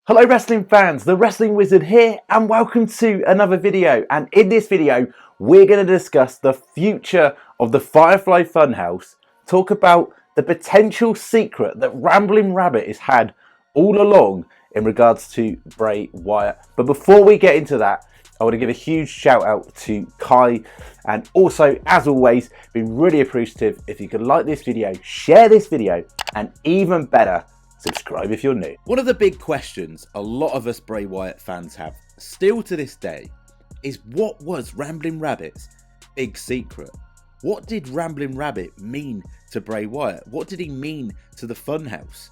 Hello wrestling fans, the Wrestling Wizard here and welcome to another video. And in this video, we're going to discuss the future of the Firefly Fun House, talk about the potential secret that Ramlin Rabbit has had all along in regards to Bray Wyatt. But before we get into that, I want to give a huge shout out to Kai, and also, as always, be really appreciative if you could like this video, share this video, and even better, subscribe if you're new. One of the big questions a lot of us Bray Wyatt fans have, still to this day, is what was Ramblin Rabbit's big secret? What did Ramblin Rabbit mean to Bray Wyatt? What did he mean to the Funhouse?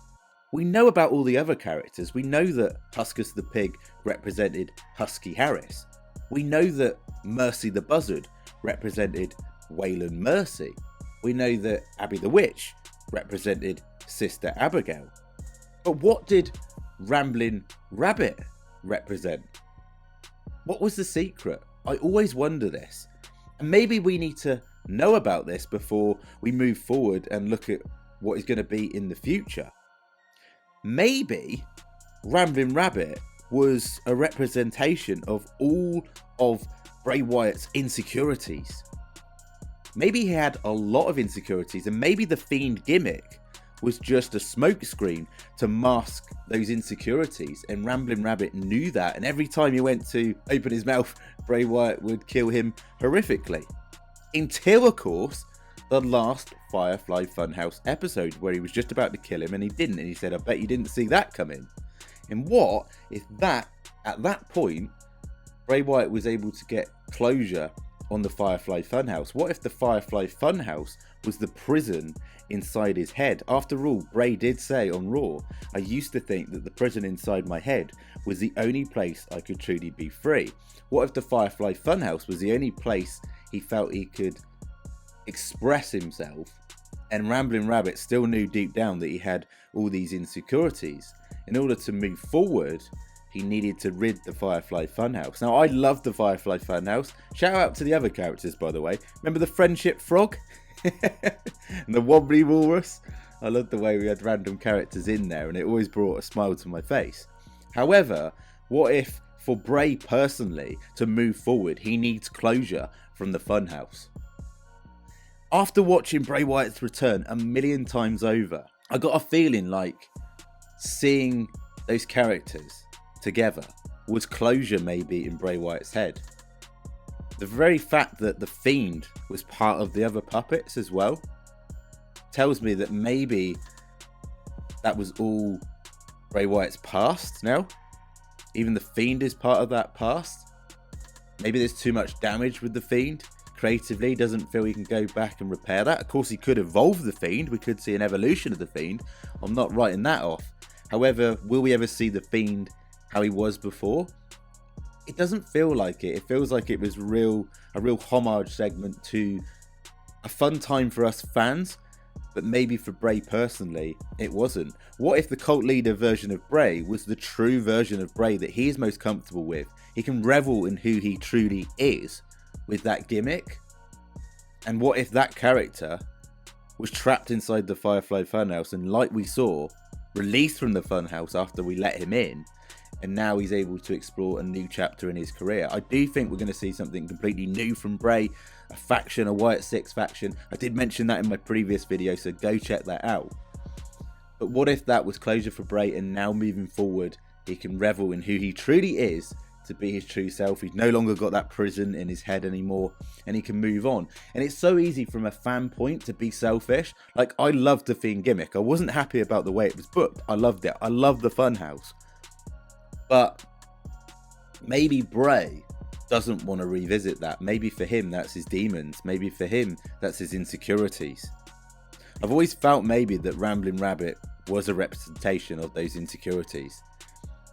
We know about all the other characters. We know that Huskus the Pig represented Husky Harris. We know that Mercy the Buzzard represented Waylon Mercy. We know that Abby the Witch represented Sister Abigail. But what did Ramblin Rabbit represent? What was the secret? I always wonder this. And maybe we need to know about this before we move forward and look at what is going to be in the future. Maybe Ramblin Rabbit was a representation of all of Bray Wyatt's insecurities. Maybe he had a lot of insecurities, and maybe the Fiend gimmick was just a smokescreen to mask those insecurities, and Ramblin Rabbit knew that, and every time he went to open his mouth, Bray Wyatt would kill him horrifically. Until, of course, the last Firefly Fun House episode, where he was just about to kill him and he didn't, and he said, "I bet you didn't see that coming." And what if that, at that point, Bray Wyatt was able to get closure on the Firefly Fun House? What if the Firefly Fun House was the prison inside his head? After all, Bray did say on Raw, "I used to think that the prison inside my head was the only place I could truly be free." What if the Firefly Fun House was the only place he felt he could express himself, and Ramblin Rabbit still knew deep down that he had all these insecurities? In order to move forward, he needed to rid the Firefly Funhouse. Now, I love the Firefly Funhouse. Shout out to the other characters, by the way. Remember the Friendship Frog? And the Wobbly Walrus? I love the way we had random characters in there, and it always brought a smile to my face. However, what if, for Bray personally, to move forward, he needs closure from the Funhouse? After watching Bray Wyatt's return a million times over, I got a feeling like seeing those characters together was closure maybe in Bray Wyatt's head. The very fact that the Fiend was part of the other puppets as well tells me that maybe that was all Bray Wyatt's past now. Even the Fiend is part of that past. Maybe there's too much damage with the Fiend. Creatively, doesn't feel he can go back and repair that. Of course, he could evolve the Fiend. We could see an evolution of the Fiend. I'm not writing that off. However, will we ever see the Fiend how he was before? It doesn't feel like it. It feels like it was a real homage segment to a fun time for us fans, but maybe for Bray personally, it wasn't. What if the cult leader version of Bray was the true version of Bray that he is most comfortable with? He can revel in who he truly is with that gimmick. And what if that character was trapped inside the Firefly Funhouse and, like we saw, released from the Funhouse after we let him in, and now he's able to explore a new chapter in his career? I do think we're going to see something completely new from Bray, a faction, a Wyatt 6 faction. I did mention that in my previous video, so go check that out. But what if that was closure for Bray, and now moving forward, he can revel in who he truly is, to be his true self? He's no longer got that prison in his head anymore, and he can move on. And it's so easy from a fan point to be selfish. Like, I loved the Fiend gimmick. I wasn't happy about the way it was booked. I loved it. I love the Funhouse. But maybe Bray doesn't want to revisit that. Maybe for him, that's his demons. Maybe for him, that's his insecurities. I've always felt maybe that Ramblin Rabbit was a representation of those insecurities.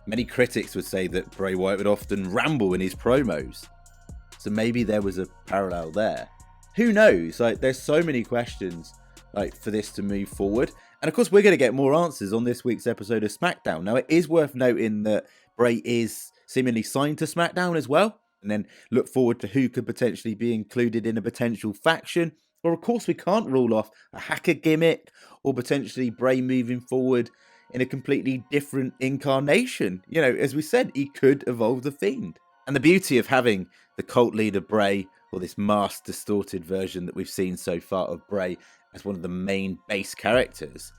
Many critics would say that Bray Wyatt would often ramble in his promos. So maybe there was a parallel there. Who knows? Like, there's so many questions for this to move forward. And of course, we're going to get more answers on this week's episode of SmackDown. Now, it is worth noting that Bray is seemingly signed to SmackDown as well. And then look forward to who could potentially be included in a potential faction. Or, of course, we can't rule off a hacker gimmick, or potentially Bray moving forward in a completely different incarnation. You know, as we said, he could evolve the Fiend. And the beauty of having the cult leader Bray, or this masked, distorted version that we've seen so far of Bray as one of the main base characters,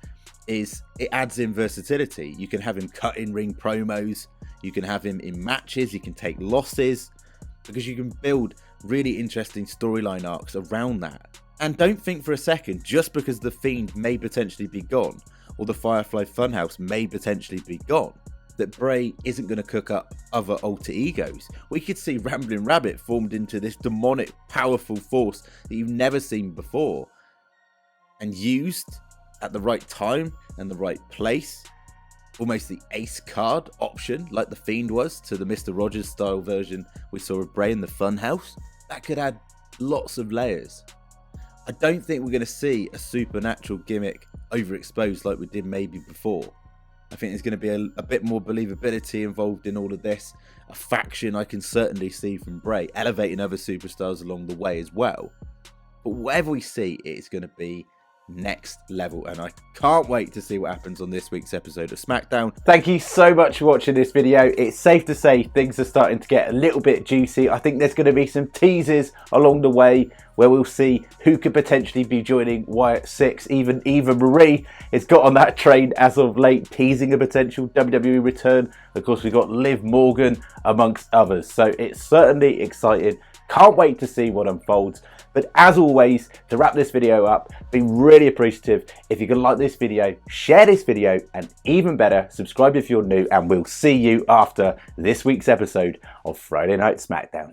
is it adds in versatility. You can have him cut in ring promos, you can have him in matches, you can take losses, because you can build really interesting storyline arcs around that. And don't think for a second, just because the Fiend may potentially be gone, or the Firefly Fun House may potentially be gone, that Bray isn't going to cook up other alter egos. We could see Ramlin Rabbit formed into this demonic, powerful force that you've never seen before, and used at the right time and the right place. Almost the ace card option, like the Fiend was to the Mr. Rogers style version we saw of Bray in the Funhouse. That could add lots of layers. I don't think we're going to see a supernatural gimmick overexposed like we did maybe before. I think there's going to be a bit more believability involved in all of this. A faction I can certainly see from Bray, elevating other superstars along the way as well. But whatever we see, it's going to be next level, and I can't wait to see what happens on this week's episode of SmackDown. Thank you so much for watching this video. It's safe to say things are starting to get a little bit juicy. I think there's going to be some teasers along the way where we'll see who could potentially be joining Wyatt 6. Even Eva Marie has got on that train as of late, teasing a potential WWE return. Of course, we've got Liv Morgan amongst others, so it's certainly exciting. Can't wait to see what unfolds. But as always, to wrap this video up, be really appreciative if you can like this video, share this video, and even better, subscribe if you're new, and we'll see you after this week's episode of Friday Night SmackDown.